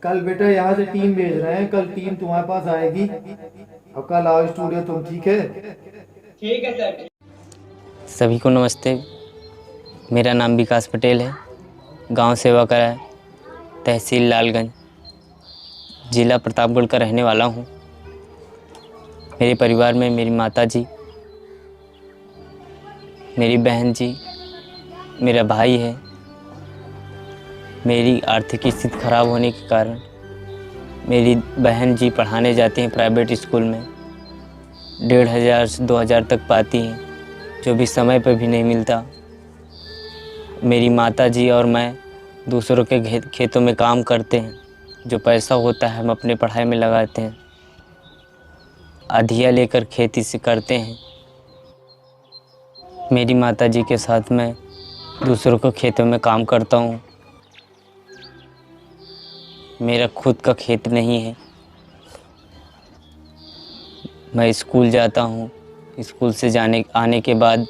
कल बेटा यहाँ से टीम भेज रहे हैं, कल टीम तुम्हारे पास आएगी और कल आओ स्टूडियो तुम, ठीक है? ठीक है सर। सभी को नमस्ते। मेरा नाम विकास पटेल है। गांव सेवा करा है, तहसील लालगंज, ज़िला प्रतापगढ़ का रहने वाला हूं। मेरे परिवार में मेरी माताजी, मेरी बहन जी, मेरा भाई है। मेरी आर्थिक स्थिति खराब होने के कारण मेरी बहन जी पढ़ाने जाती हैं प्राइवेट स्कूल में। 1500 से 2000 तक पाती हैं, जो भी समय पर भी नहीं मिलता। मेरी माताजी और मैं दूसरों के खेतों में काम करते हैं। जो पैसा होता है हम अपने पढ़ाई में लगाते हैं। आधिया लेकर खेती से करते हैं। मेरी माताजी के साथ मैं दूसरों के खेतों में काम करता हूँ। मेरा खुद का खेत नहीं है। मैं स्कूल जाता हूँ। स्कूल से आने के बाद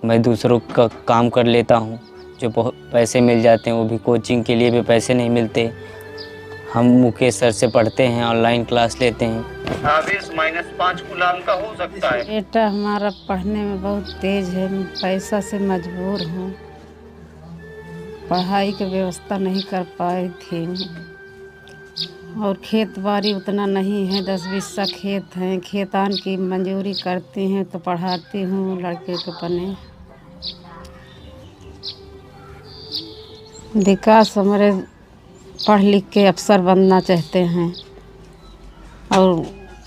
मैं दूसरों का काम कर लेता हूँ, जो बहुत पैसे मिल जाते हैं। वो भी कोचिंग के लिए भी पैसे नहीं मिलते। हम मुकेश सर से पढ़ते हैं, ऑनलाइन क्लास लेते हैं। आवेश -5 गुलाम का हो सकता है। बेटा हमारा पढ़ने में बहुत तेज है, पैसा से मजबूर हूँ। पढ़ाई की व्यवस्था नहीं कर पाई थी और खेत बाड़ी उतना नहीं है। 10-20 खेत हैं। खेतान की मंजूरी करती हैं तो पढ़ाती हूँ लड़के को अपने। विकास हमारे पढ़ लिख के अफसर बनना चाहते हैं और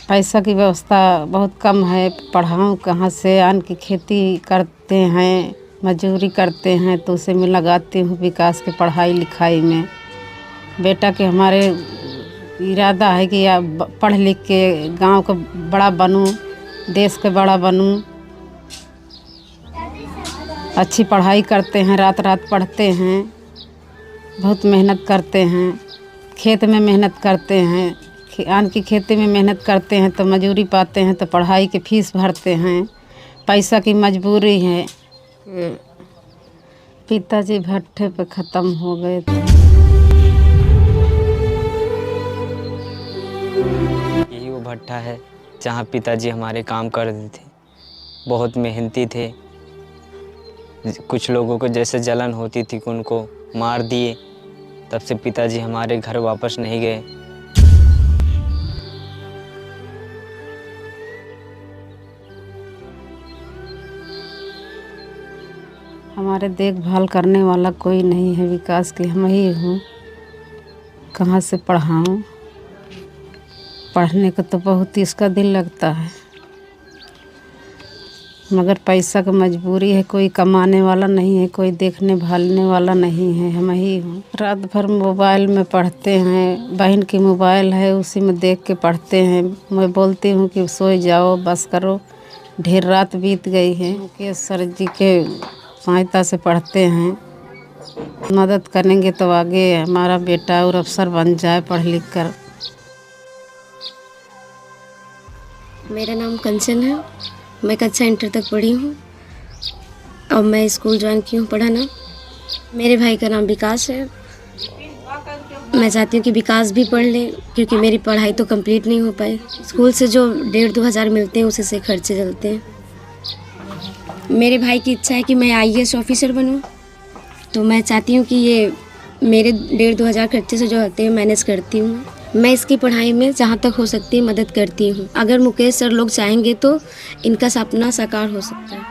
पैसा की व्यवस्था बहुत कम है। पढ़ाऊँ कहाँ से? अन्न की खेती करते हैं, मजदूरी करते हैं, तो उसे मैं लगाती हूँ विकास के पढ़ाई लिखाई में। बेटा के हमारे इरादा है कि पढ़ लिख के गांव का बड़ा बनूं, देश का बड़ा बनूं। अच्छी पढ़ाई करते हैं, रात रात पढ़ते हैं, बहुत मेहनत करते हैं। खेत में मेहनत करते हैं, अन्न की खेती में मेहनत करते हैं तो मजूरी पाते हैं, तो पढ़ाई की फीस भरते हैं। पैसा की मजबूरी है। पिताजी भट्टे पे ख़त्म हो गए थे। यही वो भट्टा है जहाँ पिताजी हमारे काम करते थे। बहुत मेहनती थे। कुछ लोगों को जैसे जलन होती थी कि उनको मार दिए, तब से पिताजी हमारे घर वापस नहीं गए। हमारे देखभाल करने वाला कोई नहीं है। विकास की हम ही हूँ। कहाँ से पढ़ाऊँ? पढ़ने को तो बहुत ही इसका दिल लगता है, मगर पैसा की मजबूरी है। कोई कमाने वाला नहीं है, कोई देखने भालने वाला नहीं है। हम ही हूँ। रात भर मोबाइल में पढ़ते हैं। बहन की मोबाइल है, उसी में देख के पढ़ते हैं। मैं बोलती हूँ कि सो जाओ, बस करो, ढेर रात बीत गई है। मुकेश सर जी के सहायता से पढ़ते हैं। मदद करेंगे तो आगे हमारा बेटा और अफसर बन जाए पढ़ लिख कर। मेरा नाम कंचन है। मैं कक्षा इंटर तक पढ़ी हूँ। अब मैं स्कूल ज्वाइन की हूँ पढ़ाना। मेरे भाई का नाम विकास है। मैं चाहती हूँ कि विकास भी पढ़ ले, क्योंकि मेरी पढ़ाई तो कंप्लीट नहीं हो पाई। स्कूल से जो 1500-2000 हज़ार मिलते हैं उसी से खर्चे चलते हैं। मेरे भाई की इच्छा है कि मैं IAS ऑफिसर बनूं, तो मैं चाहती हूँ कि ये मेरे 1500-2000 हज़ार खर्चे से जो होते हैं मैनेज करती हूँ। मैं इसकी पढ़ाई में जहाँ तक हो सकती है मदद करती हूँ। अगर मुकेश सर लोग चाहेंगे तो इनका सपना साकार हो सकता है।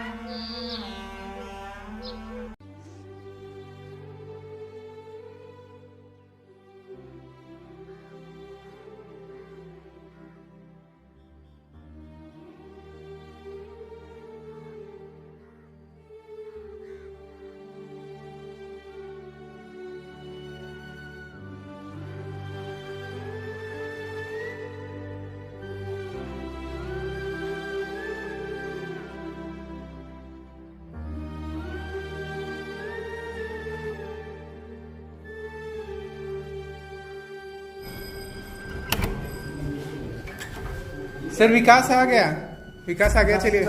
सर विकास आ गया, विकास आ गया, चलिए।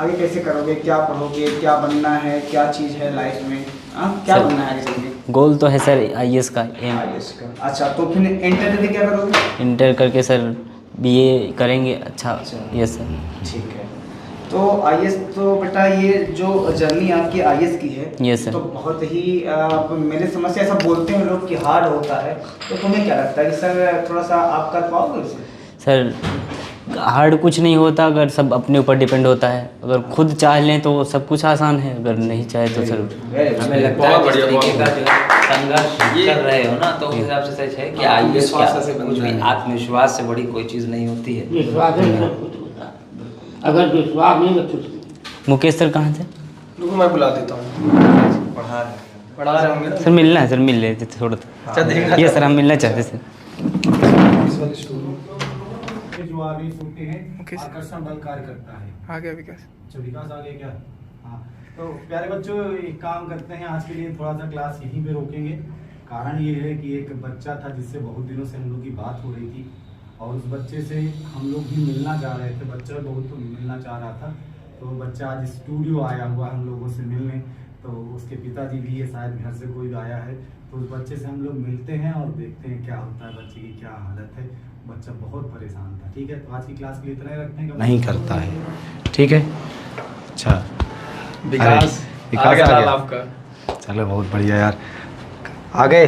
आगे कैसे करोगे, क्या पढ़ोगे, क्या बनना है, क्या चीज़ है लाइफ में, क्या सर, बनना है आगे चल के? गोल तो है सर IAS का एम। IAS का। अच्छा, तो फिर इंटर करके क्या करोगे? इंटर करके सर BA करेंगे। अच्छा यस सर। ठीक है। तो IAS तो बेटा ये जो जर्नी आपकी IAS की है, यस सर। तो बहुत ही मेरे समझ से ऐसा बोलते हैं लोग कि हार्ड होता है, तो तुम्हें क्या लगता है कि सर थोड़ा सा आप कर पाओगे उसे? सर हार्ड कुछ नहीं होता, अगर सब अपने ऊपर डिपेंड होता है। अगर खुद चाह लें तो सब कुछ आसान है, अगर नहीं चाहे तो सर हमें लगता है जिस तरीके का जो संघर्ष कर रहे हो ना, तो उस हिसाब से सच है कि IAS क्या कुछ भी आत्मविश्वास से बड़ी कोई चीज़ नहीं होती है। विश्वास है सब कुछ होता है, अगर विश्वास नहीं तो कुछ नहीं। मुकेश सर कहाँ थे? रुको मैं बुला देता हूँ। पढ़ा रहे होंगे ना सर मिलना है सर, मिल लेते थोड़ा सा। ये सर हम मिलना चाहते सर। जो आगे होते हैं आकर्षण बल कार्य करता है। आ गया विकास। अच्छा विकास आ गया क्या? हाँ, तो प्यारे बच्चों एक काम करते हैं, आज के लिए थोड़ा सा क्लास यहीं पे रोकेंगे। कारण ये है कि एक बच्चा था जिससे बहुत दिनों से हम लोग की बात हो रही थी, और उस बच्चे से हम लोग भी मिलना चाह रहे थे। बच्चा बहुत मिलना चाह रहा था, तो बच्चा आज स्टूडियो आया हुआ हम लोगों से मिलने। तो उसके पिताजी भी है, शायद घर से कोई आया है, तो उस बच्चे से हम लोग मिलते हैं और देखते हैं क्या होता है, बच्चे की क्या हालत है। बच्चा बहुत परेशान था। ठीक है, तो आज की क्लास के लिए इतना ही रखते हैं। नहीं करता है, ठीक है। अच्छा विकास आ गया आपका। चलो बहुत बढ़िया यार, आ गए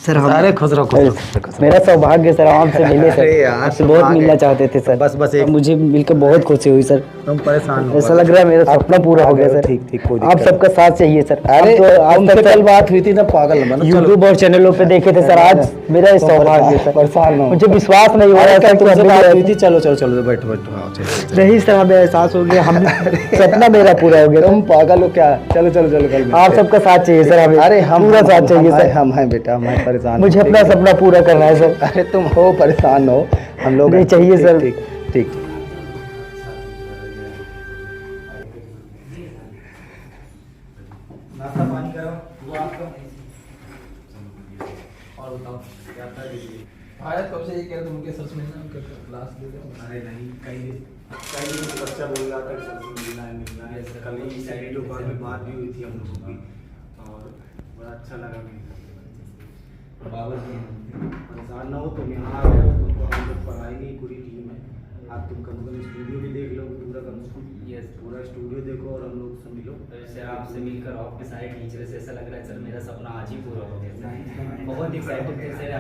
सर। सारे खुश रहो, खुश रहो। मेरा सौभाग्य सर आपसे मिले सर। अरे यार, आपसे बहुत मिलना चाहते थे सर। बस एक मुझे मिलकर बहुत खुशी हुई सर। तुम परेशान हो, ऐसा लग रहा है मेरा सपना पूरा हो गया सर। ठीक ठीक, कोई आप सबका साथ चाहिए सर। अरे तुमसे कल बात हुई थी ना, पागल बनो। यूट्यूब और चैनलों पे देखे थे सर, आज मेरा सौभाग्य सर। परेशान हो, मुझे विश्वास नहीं हो रहा है तुमसे बात हुई थी। चलो चलो चलो, बैठो बैठो, आओ चलो। नहीं सर, हमें एहसास हो गया, हम सपना मेरा पूरा हो गया। तुम पागल हो क्या? चलो चलो चलो, कल आप सबका साथ चाहिए सर हमें। अरे हम पूरा साथ चाहिए सर। हम हैं बेटा, हम परेशान। मुझे अपना सपना पूरा करना है सर। अरे तुम हो परेशान हो, हम लोग नहीं चाहिए सर। ठीक ठीक। नाश्ता पानी करो वो आपका। और बताओ क्या था दीजिए? आया कब से ये कह रहे थे मुझे सच में ना क्लास ले लो। अरे नहीं, कई तो बच्चा बोल रहा था सबसे मिलना है। कल ही वीडियो कॉल में बात भी हुई थी हम लोगों की, और बड़ा अच्छा लगा मुझे। परेशान ना हो, तुम यहाँ आ गए हो, तुमको हम लोग पढ़ाई नहीं पूरी टीम है। आप तुम कम से कम स्टूडियो भी देख लो पूरा, कम से कम पूरा स्टूडियो देखो और हम लोग से मिलो। सर आपसे मिलकर आपके सारे टीचर से ऐसा लग रहा है सर मेरा सपना आज ही पूरा हो गया सर। बहुत एक्साइटेड थे सर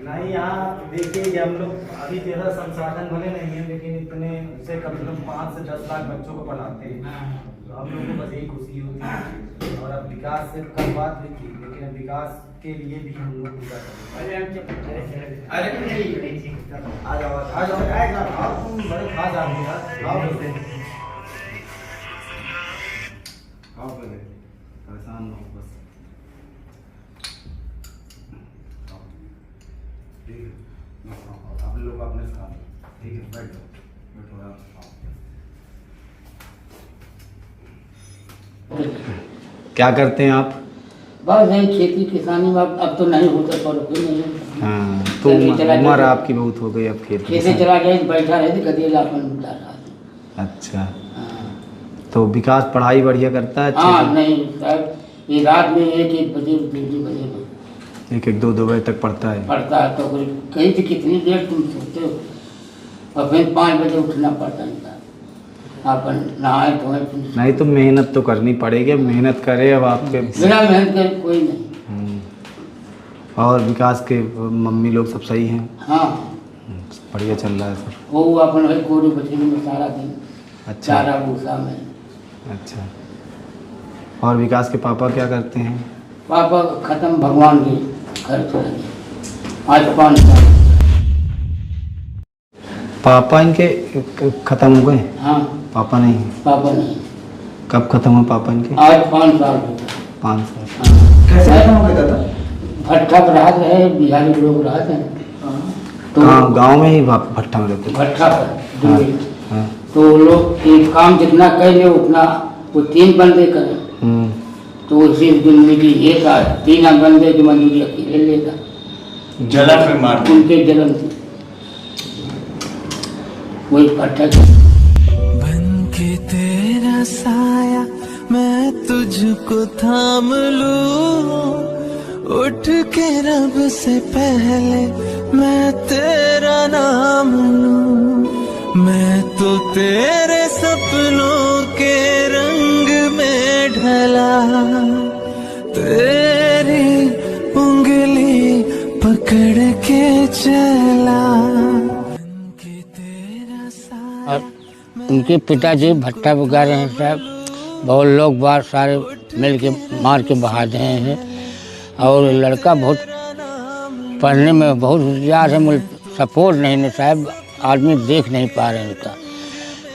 नहीं, यहाँ देखिए कि हम लोग अभी ज़्यादा संसाधन भले नहीं है, लेकिन इतने से कम 5 से 10 लाख बच्चों को पढ़ाते हैं। तो हम लोग को बस यही खुशी होती है। और अब विकास से कल बात हुई थी, लेकिन अब विकास के लिए भी हम लोग पूरा करेंगे। आ जाओ आ जाओ, आप तुम बड़े खास आदमी यार। आओ बोलते हैं, आओ पहले, परेशान ना हो बस। ठीक है, आप लोग अपने साथ, ठीक है, बैठो बैठो आप। क्या करते हैं आप? बस नहीं, खेती किसानी में अब तो नहीं होता, पर कोई नहीं होता। हाँ, तो उम्र आपकी बहुत हो गई, अब खेती चला गया, बैठा रहे थे गधे अपन उठा रहा था। अच्छा, तो विकास पढ़ाई बढ़िया करता है? हाँ नहीं साहब, ये रात में 1-1 बजे 2-2 बजे 1-2 बजे तक पढ़ता है। पढ़ता है। तो कहीं से कितनी देर तुम सोते हो, और फिर 5 बजे उठना पड़ता है। अपन नहाए धोए, नहीं तो मेहनत तो करनी पड़ेगी, मेहनत करे अब आपके बिना मेहनत करे कोई नहीं। और विकास के मम्मी लोग सब सही हैं? हाँ बढ़िया चल रहा है सर। वो अपन वही कोरी बछड़ी में सारा दिन, अच्छा, चारा भूसा में। अच्छा, और विकास के पापा क्या करते हैं? पापा खत्म, भगवान के घर चले गए आज 5 साल। पापा इनके खत्म हो गए? हाँ, पापा नहीं? पापा नहीं। कब खत्म हुआ पापा इनके? आज 5 साल हो गए। 5 साल। कैसे खत्म हो गया था? भट्ठा पर रात रहे, बिहारी लोग रहते हैं तो गांव में ही भट्ठा में रहते? भट्ठा पर। हाँ, हाँ। तो वो लोग एक काम जितना कर ले उतना वो 3 बंदे करें, तो उसी दिन मिली एक 3 बंदे की मंजूरी अकेले लेगा। जलन में मार उनके जलन से वही पट्टा बन के तेरा साया मैं तुझको थाम लूं, उठ के रब से पहले मैं तेरा नाम लूं। मैं तो तेरे सपनों के रंग में ढला, तेरी उंगली पकड़ के चला। और उनके पिताजी भट्टा बगा रहे हैं साहब, बहुत लोग बाहर सारे मिल के मार के बहा रहे हैं। और लड़का बहुत पढ़ने में बहुत होशियार है, मुझे सपोर्ट नहीं है साहब, आदमी देख नहीं पा रहे हैं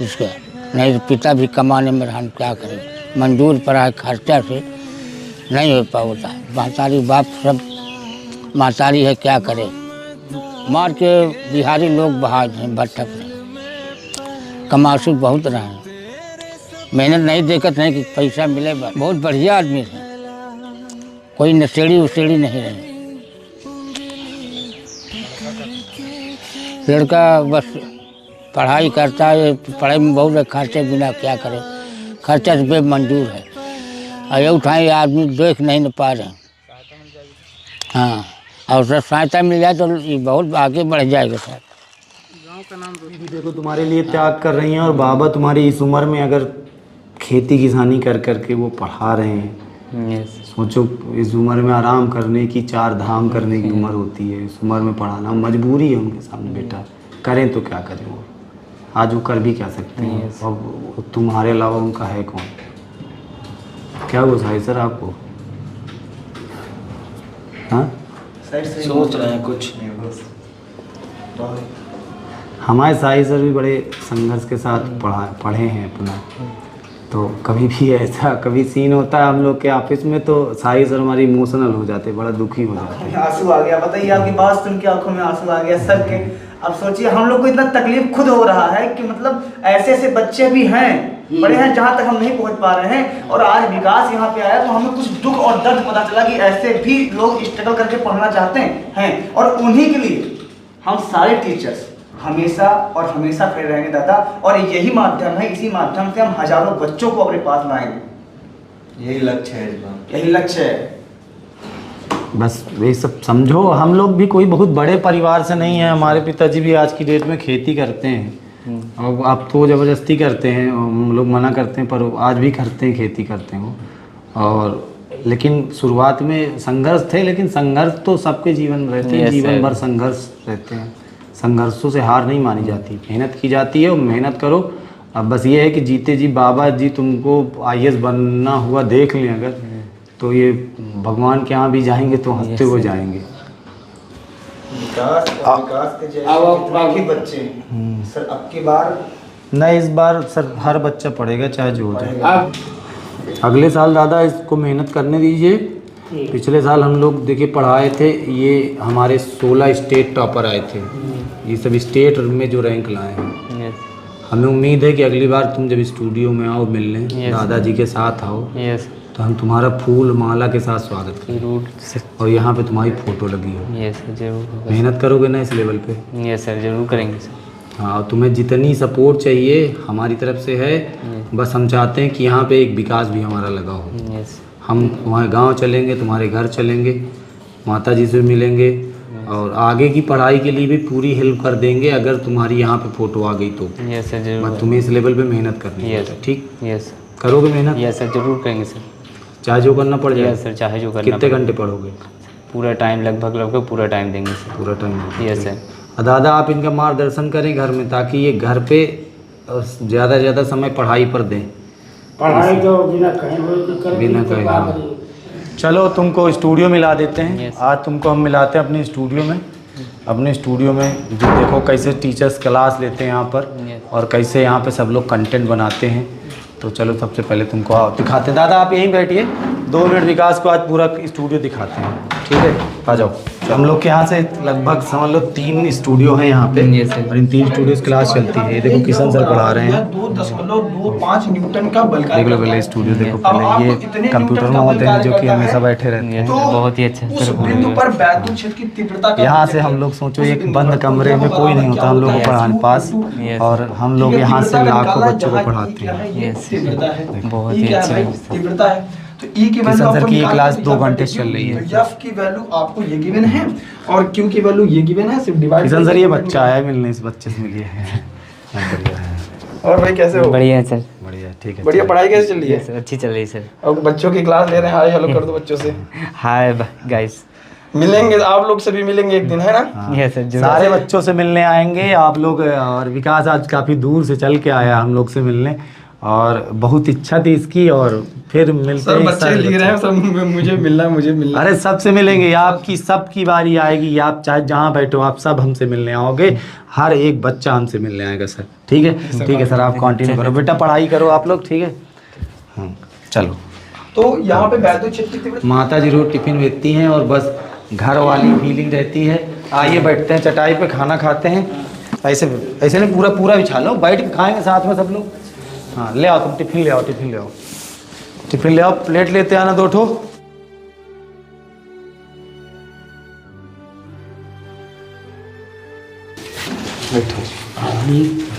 इसका। नहीं तो पिता भी कमाने में हम क्या करें, मंजूर पड़ा है, खर्चा से नहीं हो पाता। महतारी बाप सब महतारी है, क्या करे, मार के बिहारी लोग बहा हैं भट्टा पर। कमासू बहुत रहा है, मेहनत नहीं देखत नहीं कि पैसा मिले। बहुत बढ़िया आदमी है, कोई नशेड़ी उसेड़ी नहीं रहे। लड़का बस पढ़ाई करता है, पढ़ाई में बहुत खर्चे बिना क्या करे, खर्चा से बेमंजूर है। अरे उठाए आदमी देख नहीं पा रहे। हाँ, और सब सहायता मिल जाए तो ये बहुत आगे बढ़ जाएगा सर। देखो तुम्हारे लिए त्याग कर रही हैं, और बाबा तुम्हारी इस उम्र में अगर खेती किसानी कर करके वो पढ़ा रहे हैं। सोचो इस उम्र में आराम करने की, 4 धाम करने की उम्र होती है, इस उम्र में पढ़ाना मजबूरी है उनके सामने। बेटा करें तो क्या करें, वो आज वो कर भी क्या सकते हैं। अब तुम्हारे अलावा उनका है कौन। क्या गुस्सा है सर आपको? हाँ सोच रहे हैं कुछ हमारे साई सर भी बड़े संघर्ष के साथ पढ़े हैं अपना। तो कभी भी ऐसा कभी सीन होता है हम लोग के ऑफिस में, तो साई सर हमारी इमोशनल हो जाते, बड़ा दुखी हो जाते हैं। आंसू आ गया, बताइए आपकी बात सुन के आंखों में आंसू आ गया सर के। अब सोचिए हम लोग को इतना तकलीफ खुद हो रहा है कि मतलब ऐसे ऐसे बच्चे भी हैं, बड़े हैं, जहाँ तक हम नहीं पहुँच पा रहे हैं। और आज विकास यहाँ पे आया तो हमें कुछ दुख और दर्द पता चला कि ऐसे भी लोग स्ट्रगल करके पढ़ना चाहते हैं। और उन्हीं के लिए हम सारे टीचर्स हमेशा और हमेशा खड़े रहेंगे दादा। और यही माध्यम है, इसी माध्यम से हम हजारों बच्चों को अपने पास लाएंगे। यही लक्ष्य है, यही लक्ष्य है। बस ये सब समझो, हम लोग भी कोई बहुत बड़े परिवार से नहीं है। हमारे पिताजी भी आज की डेट में खेती करते हैं, और आप तो ज़बरदस्ती करते हैं, हम लोग मना करते हैं, पर आज भी करते हैं, खेती करते हैं वो। और लेकिन शुरुआत में संघर्ष थे, लेकिन संघर्ष तो सबके जीवन में रहते हैं, जीवन भर संघर्ष रहते हैं। संघर्षों से हार नहीं मानी जाती, मेहनत की जाती है, और मेहनत करो। अब बस ये है कि जीते जी बाबा जी तुमको IAS बनना हुआ देख लें अगर, तो ये भगवान के यहाँ भी जाएंगे तो हंसते हुए जाएंगे। विकास के जैसे बच्चे सर अब की बार नहीं, इस बार सर हर बच्चा पढ़ेगा चाहे जो हो जाए। अगले साल दादा इसको मेहनत करने दीजिए। पिछले साल हम लोग देखिए पढ़ाए थे, ये हमारे 16 स्टेट टॉपर आए थे, ये सब स्टेट में जो रैंक लाए हैं। हमें उम्मीद है कि अगली बार तुम जब स्टूडियो में आओ मिलने, दादाजी के साथ आओ, तो हम तुम्हारा फूल माला के साथ स्वागत करें, और यहाँ पे तुम्हारी फोटो लगी हो। यस सर, जरूर। मेहनत करोगे ना इस लेवल पे? यस सर, जरूर करेंगे सर। हाँ, तुम्हें जितनी सपोर्ट चाहिए हमारी तरफ से है। बस हम चाहते हैं कि यहाँ पे एक विकास भी हमारा लगा हो। यस, हम तुम्हारे गांव चलेंगे, तुम्हारे घर चलेंगे, माता जी से मिलेंगे, और आगे की पढ़ाई के लिए भी पूरी हेल्प कर देंगे अगर तुम्हारी यहाँ पे फोटो आ गई तो। यस सर, जरूर। बस तुम्हें इस लेवल पे मेहनत करनी है, ठीक? यस, करोगे मेहनत? यस सर, जरूर करेंगे सर, चाहे जो करना पड़ जाए। यस सर, चाहे जो करना। कितने घंटे पढ़ोगे? पूरा टाइम, लगभग पूरा टाइम देंगे सर। पूरा टाइम? Yes sir. दादा आप इनका मार्गदर्शन करें घर में, ताकि ये घर पे ज़्यादा से ज़्यादा समय पढ़ाई पर दें। पढ़ाई तो बिना कहीं चलो तुमको स्टूडियो में ला देते हैं। आज तुमको हम मिलाते हैं अपने स्टूडियो में। अपने स्टूडियो में जो देखो कैसे टीचर्स क्लास लेते हैं यहाँ पर, और कैसे यहाँ पे सब लोग कंटेंट बनाते हैं। तो चलो सबसे पहले तुमको आओ दिखाते हैं। दादा आप यहीं बैठिए, 2 मिनट विकास को आज पूरा स्टूडियो दिखाते हैं, ठीक है? आ जाओ। हम लोग के यहाँ से लगभग समझ लो 3 स्टूडियो हैं यहाँ पे और इन 3 स्टूडियो क्लास चलती है। ये देखो किशन सर पढ़ा रहे हैं। 2.25 न्यूटन का बल देख लो पहले स्टूडियो देखो पहले, ये कंप्यूटर में होते हैं जो कि हमेशा बैठे रहते हैं। बहुत ही अच्छा उस बिंदु पर वैद्युत क्षेत्र की तीव्रता का यहाँ से हम लोग सोचो एक बंद कमरे में कोई नहीं होता हम लोग को पढ़ाने पास, और हम लोग यहाँ से लाखों बच्चों को पढ़ाते हैं। तीव्रता है, बहुत ई ही क्या है अच्छा भाई? तीव्रता है। तो ई की वैल्यू किशन सर आपको की ये निकालनी क्लास है, 2 तो घंटे चल रही है। एफ की वैल्यू आपको ये गिवन है और क्यू की वैल्यू ये गिवन है, सिर्फ डिवाइड। किशन सर ये बच्चा आया मिलने, इस बच्चे से मिलिए। बढ़िया है। और भाई कैसे हो? बढ़िया है सर। बढ़िया, ठीक है। बढ़िया। पढ़ाई कैसे चल रही है? सर अच्छी चल रही है सर। और बच्चों की क्लास ले रहे हैं, हाय हेलो कर दो बच्चों से। Hi guys. मिलेंगे आप लोग से भी, मिलेंगे एक दिन, है ना? यस सर, सारे बच्चों से मिलने आएंगे आप लोग। और विकास आज काफ़ी दूर से चल के आया हम लोग से मिलने, और बहुत इच्छा थी इसकी, और फिर मिलते सर बच्चे लिख रहे हैं सब, मुझे मिलना। अरे सबसे मिलेंगे, आपकी सबकी बारी आएगी। आप चाहे जहाँ बैठो आप सब हमसे मिलने आओगे। हर एक बच्चा हमसे मिलने आएगा सर। ठीक है, ठीक है सर, आप कंटिन्यू करो बेटा, पढ़ाई करो आप लोग। ठीक है, चलो। तो यहाँ पे वैद्युत क्षेत्र की तीव्रता, माता जी रोज टिफिन भेजती हैं और बस घर वाली फीलिंग रहती है। आइए बैठते हैं चटाई पे, खाना खाते हैं। ऐसे ऐसे नहीं, पूरा पूरा बिछा लो, बैठ के खाएंगे साथ में सब लोग। हाँ ले आओ, तुम टिफिन ले आओ, टिफिन ले आओ, टिफिन ले आओ, प्लेट लेते आना 2 ठो।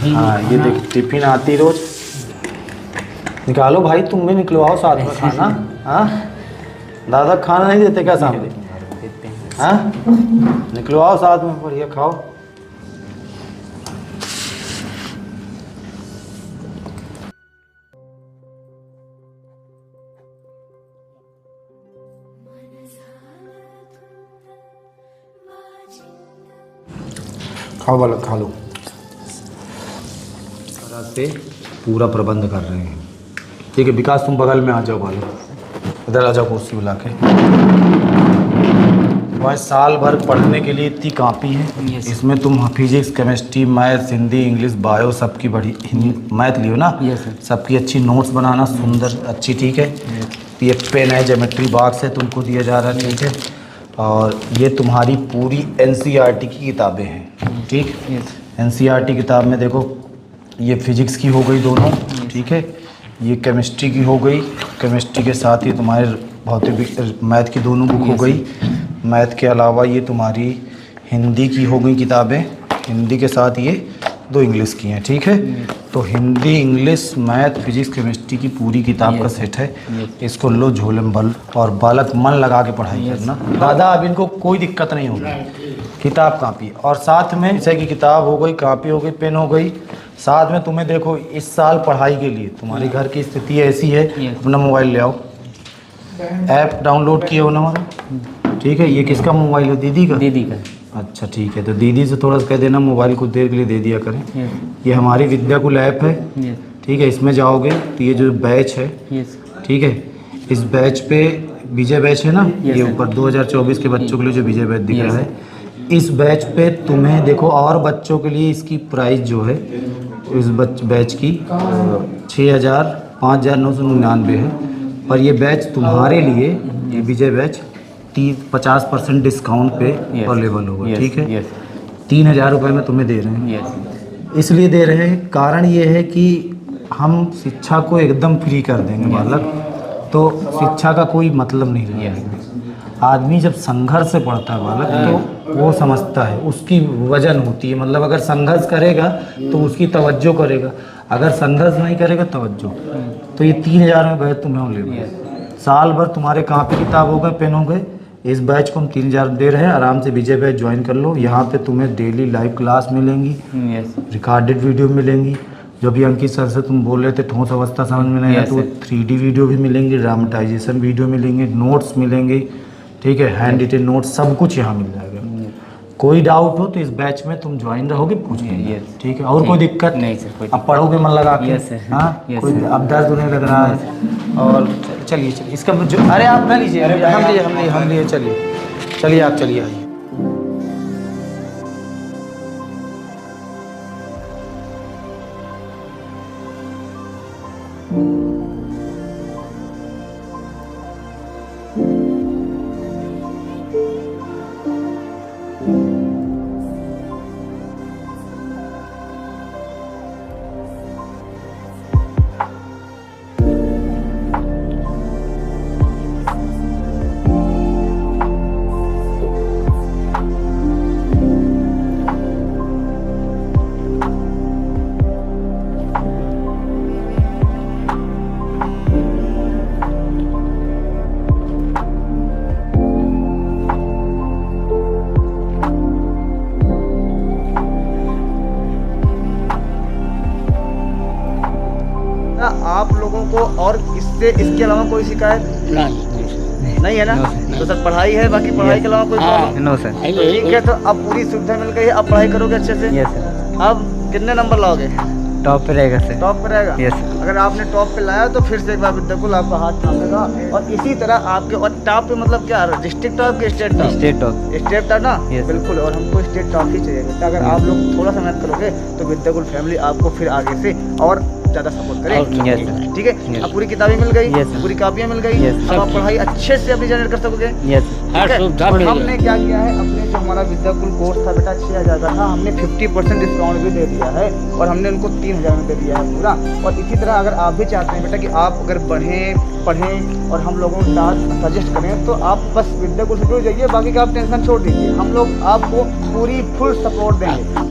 हाँ ये देख टिफिन आती रोज। निकालो भाई, तुम भी निकलो, आओ साथ में खाना। हाँ दादा खाना नहीं देते क्या सामने? हाँ निकलो, आओ साथ में, बढ़िया खाओ। खाओ बालक, खा लो। से पूरा प्रबंध कर रहे हैं। ठीक है विकास, तुम बगल में आ जाओ बालक, इधर आ जाओ कुर्सी बुला के। वह साल भर पढ़ने के लिए इतनी कापी है। इसमें तुम physics, chemistry, maths, Hindi, English, bio सबकी बड़ी, मैथ लियो ना, सबकी अच्छी नोट्स बनाना सुंदर अच्छी। ठीक है, ये पेन है, ज्योमेट्री बॉक्स है तुमको दिया जा रहा है। ठीक है, और ये तुम्हारी पूरी NCERT की किताबें हैं। ठीक, NCERT किताब में देखो, ये फिजिक्स की हो गई दोनों। ठीक है, ये केमिस्ट्री की हो गई, केमिस्ट्री के साथ ही तुम्हारे भौतिक मैथ की दोनों बुक हो गई। मैथ के अलावा ये तुम्हारी हिंदी की हो गई किताबें, हिंदी के साथ ये 2 इंग्लिश की हैं। ठीक है, तो Hindi, English, math, physics, chemistry की पूरी किताब का सेट है। इसको लो झोले में बल, और बालक मन लगा के पढ़ाई करना। दादा अब इनको कोई दिक्कत नहीं होगी। किताब कापी और साथ में जैसे कि किताब हो गई, कापी हो गई, पेन हो गई, साथ में तुम्हें देखो इस साल पढ़ाई के लिए तुम्हारी घर की स्थिति ऐसी है, अपना मोबाइल ले आओ, ऐप डाउनलोड किए हो ना हमारा। ठीक है, ये किसका मोबाइल है? दीदी का? दीदी का। अच्छा ठीक है, तो दीदी से थोड़ा सा कह देना मोबाइल कुछ देर के लिए दे दिया करें। ये हमारी विद्याकुल ऐप है। ठीक है, इसमें जाओगे तो ये जो बैच है, ठीक है, इस बैच पे विजय बैच है ना, ये ऊपर 2024 के बच्चों के लिए जो विजय बैच दिख रहा है, इस बैच पे तुम्हें देखो, और बच्चों के लिए इसकी प्राइस जो है इस बैच की 5,999 है। और ये बैच तुम्हारे लिए, ये विजय बैच 50% डिस्काउंट पे अवेलेबल होगा। ठीक है, 3,000 रुपये में तुम्हें दे रहे हैं। इसलिए दे रहे हैं, कारण ये है कि हम शिक्षा को एकदम फ्री कर देंगे बालक, तो शिक्षा का कोई मतलब नहीं रहेगा। आदमी जब संघर्ष से पढ़ता है बालक, तो वो समझता है, उसकी वजन होती है। मतलब अगर संघर्ष करेगा तो उसकी तवज्जो करेगा, अगर संघर्ष नहीं करेगा तवज्जो। तो ये 3,000 में बैच तुम्हें लेगा। साल भर तुम्हारे कापी किताब हो गए, पेन हो गए। इस बैच को हम 3,000 दे रहे हैं, आराम से विजय बैच ज्वाइन कर लो। यहाँ पे तुम्हें डेली लाइव क्लास मिलेंगी, रिकॉर्डेड वीडियो मिलेंगी। जो भी अंकित सर से तुम बोल रहे थे ठोस अवस्था समझ में नहीं आया, तो 3D वीडियो भी मिलेंगी, ड्रामेटाइजेशन वीडियो मिलेंगे, नोट्स मिलेंगे। ठीक है, हैंड रिटेन नोट्स, सब कुछ यहाँ मिल जाएगा। कोई डाउट हो तो इस बैच में तुम ज्वाइन रहोगे, पूछिए। ठीक है, और कोई दिक्कत नहीं सर? अब पढ़ोगे मन लगा के? हाँ, कोई अब दर्द नहीं लग रहा है? और चलिए इसका जो, अरे आप ना लीजिए, हम लिए चलिए आप चलिए आइए। आपको और इसके अलावा कोई शिकायत नहीं है ना? तो सर पढ़ाई है, बाकी पढ़ाई के अलावा कोई प्रॉब्लम? No sir. ठीक है, तो अब पूरी सुविधा मिल गई है, अब पढ़ाई करोगे अच्छे से? Yes sir. अब कितने नंबर लाओगे? टॉप पे रहेगा सर। टॉप पे रहेगा? Yes sir. अगर आपने टॉप पे लाया तो फिर से एक बार विद्याकुल आपका हाथ थामेगा। और इसी तरह आपके, और टॉप पे मतलब क्या, डिस्ट्रिक्ट टॉप के state top? State top. State top ना? बिल्कुल, और हमको स्टेट टॉप ही चाहिए बेटा। अगर आप लोग थोड़ा सा मेहनत करोगे तो विद्याकुल फैमिली आपको फिर आगे से और ज़्यादा सपोर्ट करेगी। ठीक है, अब पूरी किताबें मिल गई, पूरी कापियाँ मिल गई, अब आप पढ़ाई अच्छे से अपनी जनरेट कर सकोगे। और हमने क्या किया है, अपने जो हमारा विद्याकुल कोर्स था बेटा 6000 का था, हमने 50% डिस्काउंट भी दे दिया है और हमने उनको 3000 में दे दिया है पूरा। और इसी तरह अगर आप भी चाहते हैं बेटा कि आप अगर पढ़ें और हम लोगों को सजेस्ट करें, तो आप बस विद्याकुल से जुड़ जाइए, बाकी का आप टेंशन छोड़ दीजिए, हम लोग आपको पूरी फुल सपोर्ट देंगे।